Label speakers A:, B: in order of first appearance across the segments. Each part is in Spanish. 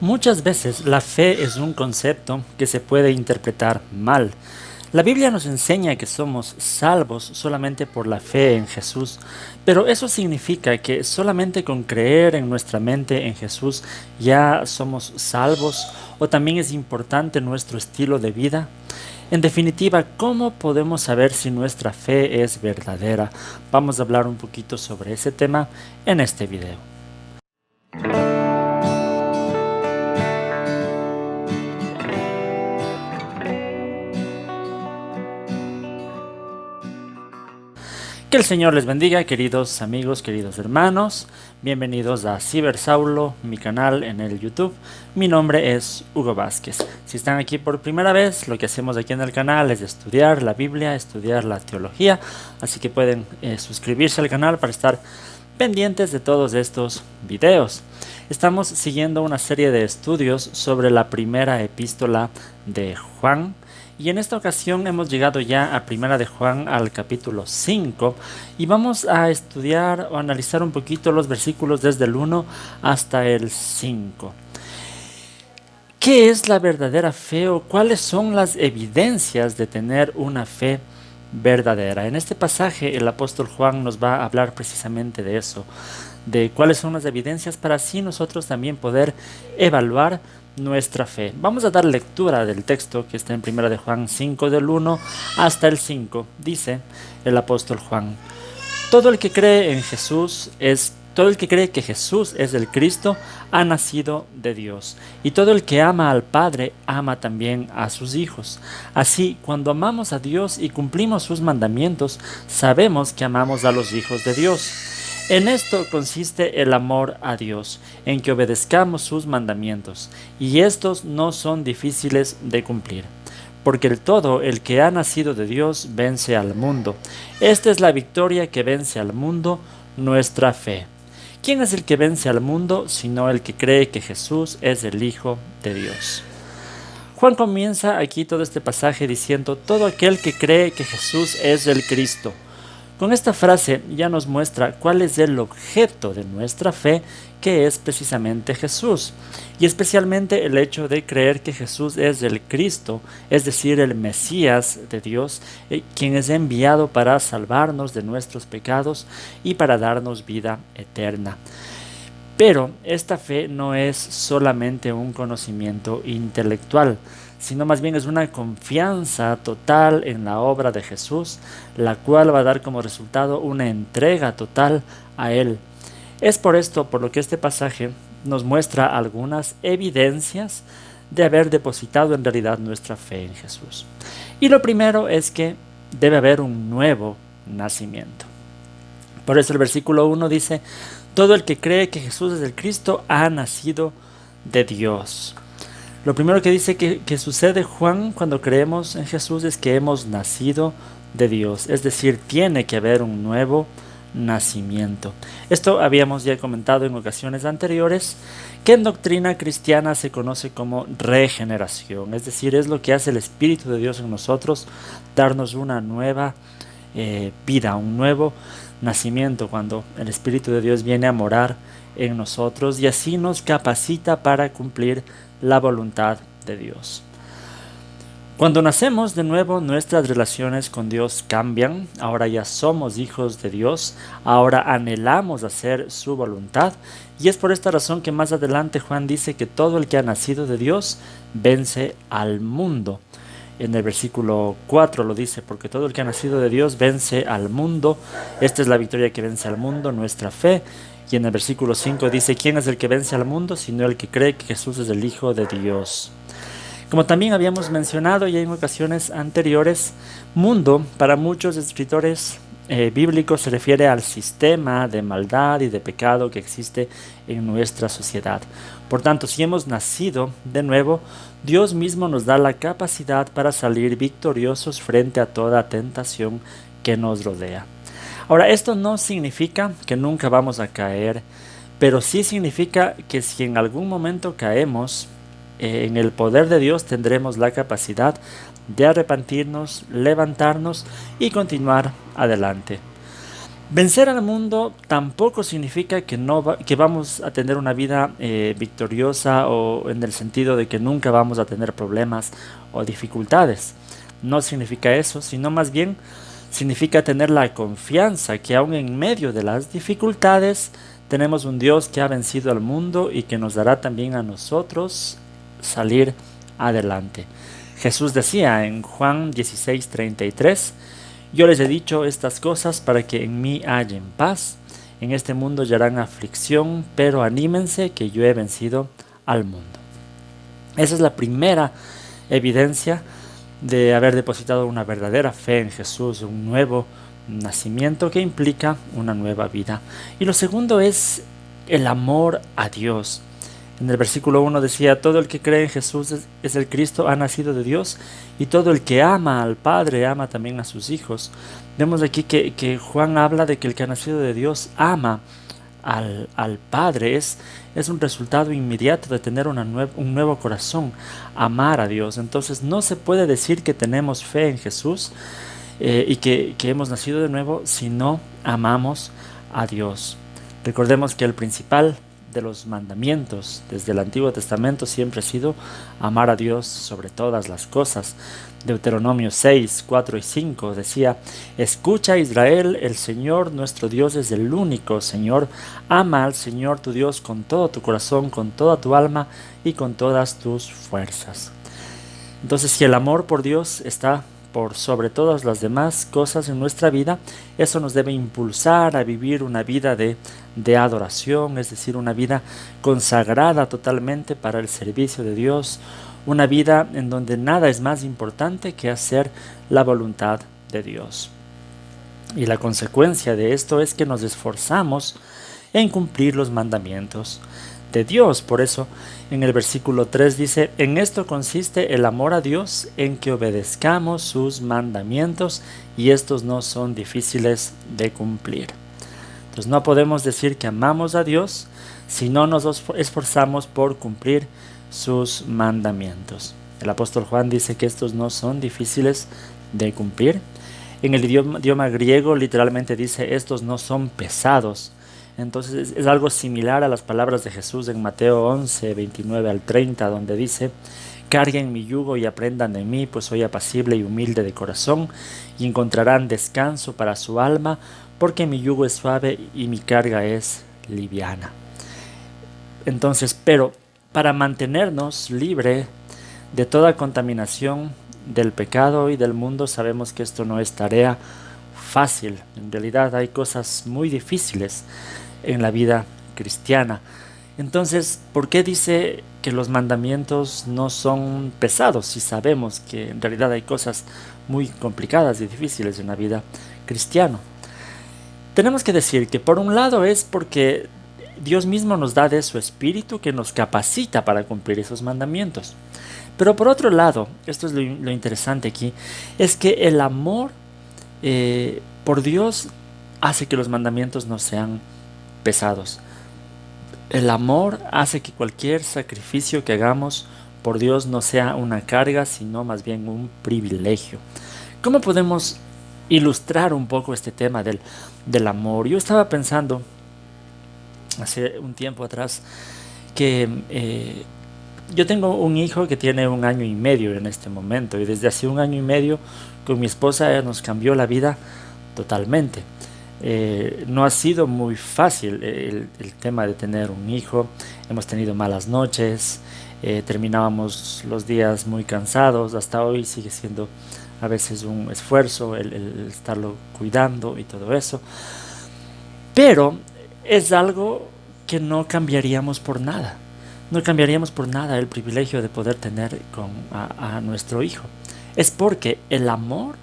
A: Muchas veces la fe es un concepto que se puede interpretar mal. La Biblia nos enseña que somos salvos solamente por la fe en Jesús, pero eso significa que solamente con creer en nuestra mente en Jesús ya somos salvos, o también es importante nuestro estilo de vida. En definitiva, ¿cómo podemos saber si nuestra fe es verdadera? Vamos a hablar un poquito sobre ese tema en este video. Que el Señor les bendiga, queridos amigos, queridos hermanos. Bienvenidos a Cibersaulo, mi canal en el YouTube. Mi nombre es Hugo Vázquez. Si están aquí por primera vez, lo que hacemos aquí en el canal es estudiar la Biblia, estudiar la teología. Así que pueden suscribirse al canal para estar pendientes de todos estos videos. Estamos siguiendo una serie de estudios sobre la primera epístola de Juan. Y en esta ocasión hemos llegado ya a Primera de Juan al capítulo 5 y vamos a estudiar o analizar un poquito los versículos desde el 1 hasta el 5. ¿Qué es la verdadera fe o cuáles son las evidencias de tener una fe verdadera? En este pasaje el apóstol Juan nos va a hablar precisamente de eso, de cuáles son las evidencias para así nosotros también poder evaluar nuestra fe. Vamos a dar lectura del texto que está en 1 de Juan 5 del 1 hasta el 5. Dice el apóstol Juan: todo el que cree en Jesús todo el que cree que Jesús es el Cristo ha nacido de Dios, y todo el que ama al Padre ama también a sus hijos. Así, cuando amamos a Dios y cumplimos sus mandamientos, sabemos que amamos a los hijos de Dios. En esto consiste el amor a Dios, en que obedezcamos sus mandamientos, y estos no son difíciles de cumplir. Porque el que ha nacido de Dios vence al mundo. Esta es la victoria que vence al mundo, nuestra fe. ¿Quién es el que vence al mundo, sino el que cree que Jesús es el Hijo de Dios? Juan comienza aquí todo este pasaje diciendo: todo aquel que cree que Jesús es el Cristo. Con esta frase ya nos muestra cuál es el objeto de nuestra fe, que es precisamente Jesús, y especialmente el hecho de creer que Jesús es el Cristo, es decir, el Mesías de Dios, quien es enviado para salvarnos de nuestros pecados y para darnos vida eterna. Pero esta fe no es solamente un conocimiento intelectual, sino más bien es una confianza total en la obra de Jesús, la cual va a dar como resultado una entrega total a Él. Es por esto por lo que este pasaje nos muestra algunas evidencias de haber depositado en realidad nuestra fe en Jesús. Y lo primero es que debe haber un nuevo nacimiento. Por eso el versículo 1 dice: todo el que cree que Jesús es el Cristo ha nacido de Dios. Lo primero que dice que sucede, Juan, cuando creemos en Jesús es que hemos nacido de Dios. Es decir, tiene que haber un nuevo nacimiento. Esto habíamos ya comentado en ocasiones anteriores, que en doctrina cristiana se conoce como regeneración. Es decir, es lo que hace el Espíritu de Dios en nosotros, darnos una nueva vida, un nuevo nacimiento, cuando el Espíritu de Dios viene a morar en nosotros y así nos capacita para cumplir la voluntad de Dios. Cuando nacemos de nuevo, nuestras relaciones con Dios cambian. Ahora ya somos hijos de Dios, ahora anhelamos hacer su voluntad, y es por esta razón que más adelante Juan dice que todo el que ha nacido de Dios vence al mundo. En el versículo 4 lo dice: porque todo el que ha nacido de Dios vence al mundo. Esta es la victoria que vence al mundo, nuestra fe. Y en el versículo 5 dice: ¿quién es el que vence al mundo? Sino el que cree que Jesús es el Hijo de Dios. Como también habíamos mencionado ya en ocasiones anteriores, mundo para muchos escritores bíblicos se refiere al sistema de maldad y de pecado que existe en nuestra sociedad. Por tanto, si hemos nacido de nuevo, Dios mismo nos da la capacidad para salir victoriosos frente a toda tentación que nos rodea. Ahora, esto no significa que nunca vamos a caer, pero sí significa que si en algún momento caemos, en el poder de Dios tendremos la capacidad de arrepentirnos, levantarnos y continuar adelante. Vencer al mundo tampoco significa que, que vamos a tener una vida victoriosa, o en el sentido de que nunca vamos a tener problemas o dificultades. No significa eso, sino más bien significa tener la confianza que aun en medio de las dificultades tenemos un Dios que ha vencido al mundo y que nos dará también a nosotros salir adelante. Jesús decía en Juan 16:33: yo les he dicho estas cosas para que en mí hallen paz. En este mundo hallarán aflicción, pero anímense que yo he vencido al mundo. Esa es la primera evidencia de haber depositado una verdadera fe en Jesús, un nuevo nacimiento que implica una nueva vida. Y lo segundo es el amor a Dios. En el versículo 1 decía: todo el que cree en Jesús es el Cristo, ha nacido de Dios, y todo el que ama al Padre ama también a sus hijos. Vemos aquí que Juan habla de que el que ha nacido de Dios ama al Padre. Es un resultado inmediato de tener un nuevo corazón, amar a Dios. Entonces no se puede decir que tenemos fe en Jesús y que hemos nacido de nuevo si no amamos a Dios. Recordemos que el principal de los mandamientos desde el Antiguo Testamento siempre ha sido amar a Dios sobre todas las cosas. Deuteronomio 6, 4 y 5 decía: escucha, Israel, el Señor nuestro Dios es el único Señor. Ama al Señor tu Dios con todo tu corazón, con toda tu alma y con todas tus fuerzas. Entonces, si el amor por Dios está por sobre todas las demás cosas en nuestra vida, eso nos debe impulsar a vivir una vida de adoración, es decir, una vida consagrada totalmente para el servicio de Dios, una vida en donde nada es más importante que hacer la voluntad de Dios. Y la consecuencia de esto es que nos esforzamos en cumplir los mandamientos de Dios. Por eso en el versículo 3 dice: en esto consiste el amor a Dios, en que obedezcamos sus mandamientos, y estos no son difíciles de cumplir. Entonces no podemos decir que amamos a Dios si no nos esforzamos por cumplir sus mandamientos. El apóstol Juan dice que estos no son difíciles de cumplir. En el idioma griego literalmente dice: estos no son pesados. Entonces es algo similar a las palabras de Jesús en Mateo 11, 29 al 30, donde dice: carguen mi yugo y aprendan de mí, pues soy apacible y humilde de corazón, y encontrarán descanso para su alma, porque mi yugo es suave y mi carga es liviana. Entonces, pero para mantenernos libre de toda contaminación del pecado y del mundo, sabemos que esto no es tarea fácil. En realidad hay cosas muy difíciles en la vida cristiana. Entonces, ¿por qué dice que los mandamientos no son pesados si sabemos que en realidad hay cosas muy complicadas y difíciles en la vida cristiana? Tenemos que decir que por un lado es porque Dios mismo nos da de su espíritu que nos capacita para cumplir esos mandamientos. Pero por otro lado, esto es lo interesante aquí, es que el amor por Dios hace que los mandamientos no sean pesados. El amor hace que cualquier sacrificio que hagamos por Dios no sea una carga, sino más bien un privilegio. ¿Cómo podemos ilustrar un poco este tema del amor? Yo estaba pensando hace un tiempo atrás que yo tengo un hijo que tiene 1 año y medio en este momento, y desde hace 1 año y medio con mi esposa nos cambió la vida totalmente. No ha sido muy fácil el tema de tener un hijo. Hemos tenido malas noches, terminábamos los días muy cansados. Hasta hoy sigue siendo a veces un esfuerzo el estarlo cuidando y todo eso, pero es algo que no cambiaríamos por nada. No cambiaríamos por nada el privilegio de poder tener a nuestro hijo. Es porque el amor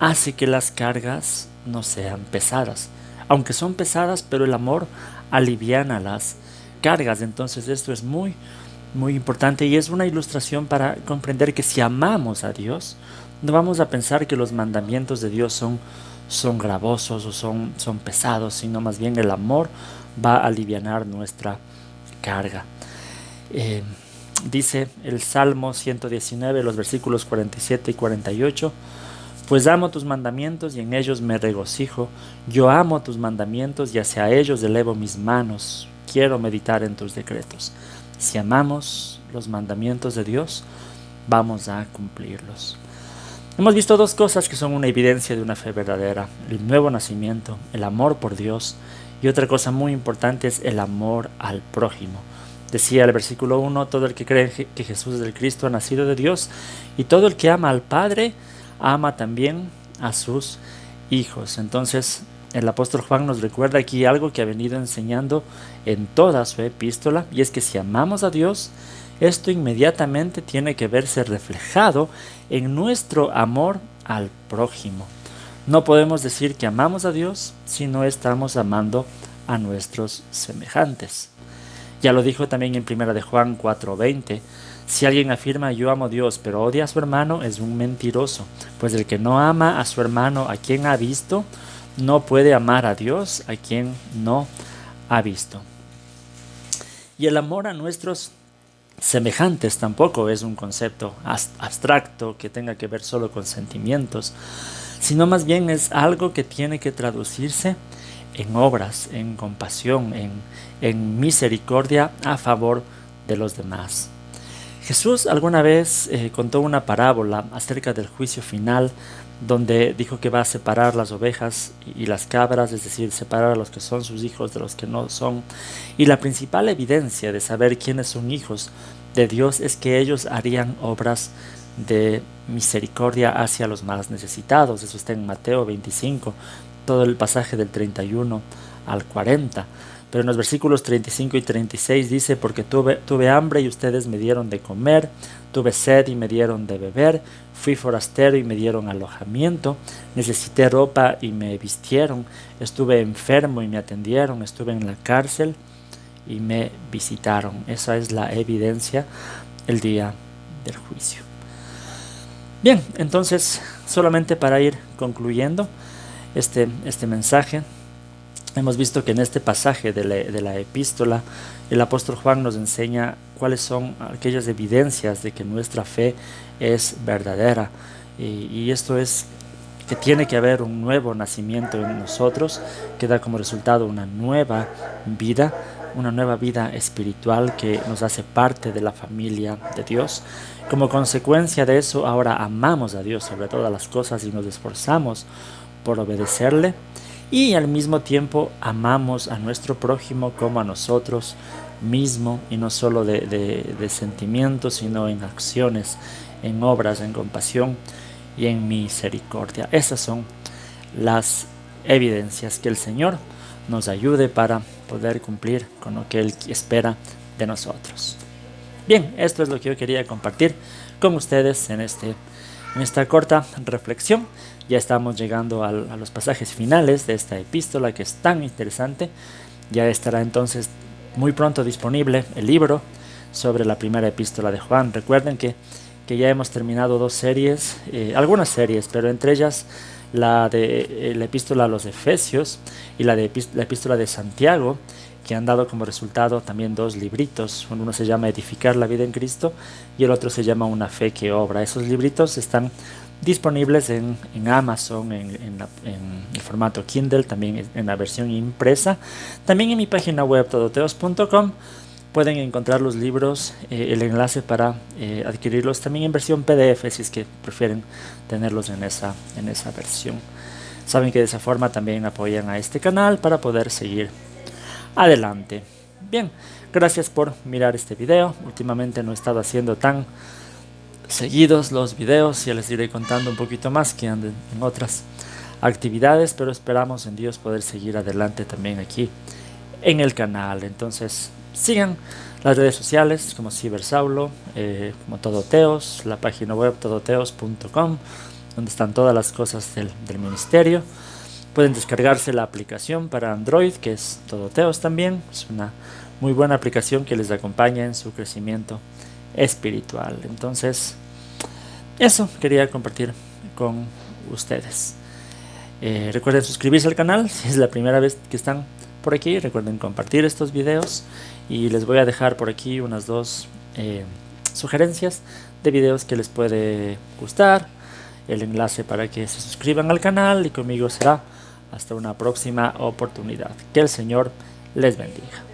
A: hace que las cargas no sean pesadas. Aunque son pesadas, pero el amor aliviana las cargas. Entonces esto es muy, muy importante, y es una ilustración para comprender que si amamos a Dios, no vamos a pensar que los mandamientos de Dios son gravosos o son pesados, sino más bien el amor va a alivianar nuestra carga. Dice el Salmo 119, los versículos 47 y 48: Pues amo tus mandamientos y en ellos me regocijo. Yo amo tus mandamientos y hacia ellos elevo mis manos. Quiero meditar en tus decretos. Si amamos los mandamientos de Dios, vamos a cumplirlos. Hemos visto dos cosas que son una evidencia de una fe verdadera: el nuevo nacimiento, el amor por Dios, y otra cosa muy importante es el amor al prójimo. Decía el versículo 1, todo el que cree que Jesús es el Cristo ha nacido de Dios, y todo el que ama al Padre ama también a sus hijos. Entonces el apóstol Juan nos recuerda aquí algo que ha venido enseñando en toda su epístola, y es que si amamos a Dios, esto inmediatamente tiene que verse reflejado en nuestro amor al prójimo. No podemos decir que amamos a Dios si no estamos amando a nuestros semejantes. Ya lo dijo también en 1 de Juan 4:20. Si alguien afirma yo amo a Dios pero odia a su hermano, es un mentiroso, pues el que no ama a su hermano a quien ha visto, no puede amar a Dios a quien no ha visto. Y el amor a nuestros semejantes tampoco es un concepto abstracto que tenga que ver solo con sentimientos, sino más bien es algo que tiene que traducirse en obras, en compasión, en misericordia a favor de los demás. Jesús alguna vez contó una parábola acerca del juicio final, donde dijo que va a separar las ovejas y las cabras, es decir, separar a los que son sus hijos de los que no son. Y la principal evidencia de saber quiénes son hijos de Dios es que ellos harían obras de misericordia hacia los más necesitados. Eso está en Mateo 25, todo el pasaje del 31 al 40. Pero en los versículos 35 y 36 dice: porque tuve hambre y ustedes me dieron de comer, tuve sed y me dieron de beber, fui forastero y me dieron alojamiento, necesité ropa y me vistieron, estuve enfermo y me atendieron, estuve en la cárcel y me visitaron. Esa es la evidencia el día del juicio. Bien, entonces, solamente para ir concluyendo este mensaje, hemos visto que en este pasaje de la epístola, el apóstol Juan nos enseña cuáles son aquellas evidencias de que nuestra fe es verdadera. Y esto es que tiene que haber un nuevo nacimiento en nosotros, que da como resultado una nueva vida espiritual que nos hace parte de la familia de Dios. Como consecuencia de eso, ahora amamos a Dios sobre todas las cosas y nos esforzamos por obedecerle. Y al mismo tiempo amamos a nuestro prójimo como a nosotros mismos, y no solo de sentimientos, sino en acciones, en obras, en compasión y en misericordia. Esas son las evidencias. Que el Señor nos ayude para poder cumplir con lo que Él espera de nosotros. Bien, esto es lo que yo quería compartir con ustedes en esta corta reflexión. Ya estamos llegando a los pasajes finales de esta epístola, que es tan interesante. Ya estará entonces muy pronto disponible el libro sobre la primera epístola de Juan. Recuerden que ya hemos terminado dos series, algunas series, pero entre ellas la de la epístola a los Efesios y la epístola de Santiago, que han dado como resultado también dos libritos. Uno se llama Edificar la vida en Cristo y el otro se llama Una fe que obra. Esos libritos están disponibles en Amazon, en el formato Kindle, también en la versión impresa. También en mi página web todoteos.com pueden encontrar los libros, el enlace para adquirirlos también en versión PDF, si es que prefieren tenerlos en esa versión. Saben que de esa forma también apoyan a este canal para poder seguir adelante. Bien, gracias por mirar este video. Últimamente no he estado haciendo tan seguidos los videos, ya les iré contando un poquito más, que anden en otras actividades, pero esperamos en Dios poder seguir adelante también aquí en el canal. Entonces sigan las redes sociales como Cibersaulo, como Todoteos, la página web todoteos.com, donde están todas las cosas del ministerio. Pueden descargarse la aplicación para Android, que es Todoteos también. Es una muy buena aplicación que les acompaña en su crecimiento espiritual. Entonces, eso quería compartir con ustedes. Recuerden suscribirse al canal si es la primera vez que están por aquí. Recuerden compartir estos videos, y les voy a dejar por aquí unas dos sugerencias de videos que les puede gustar el enlace para que se suscriban al canal y conmigo será hasta una próxima oportunidad. Que el Señor les bendiga.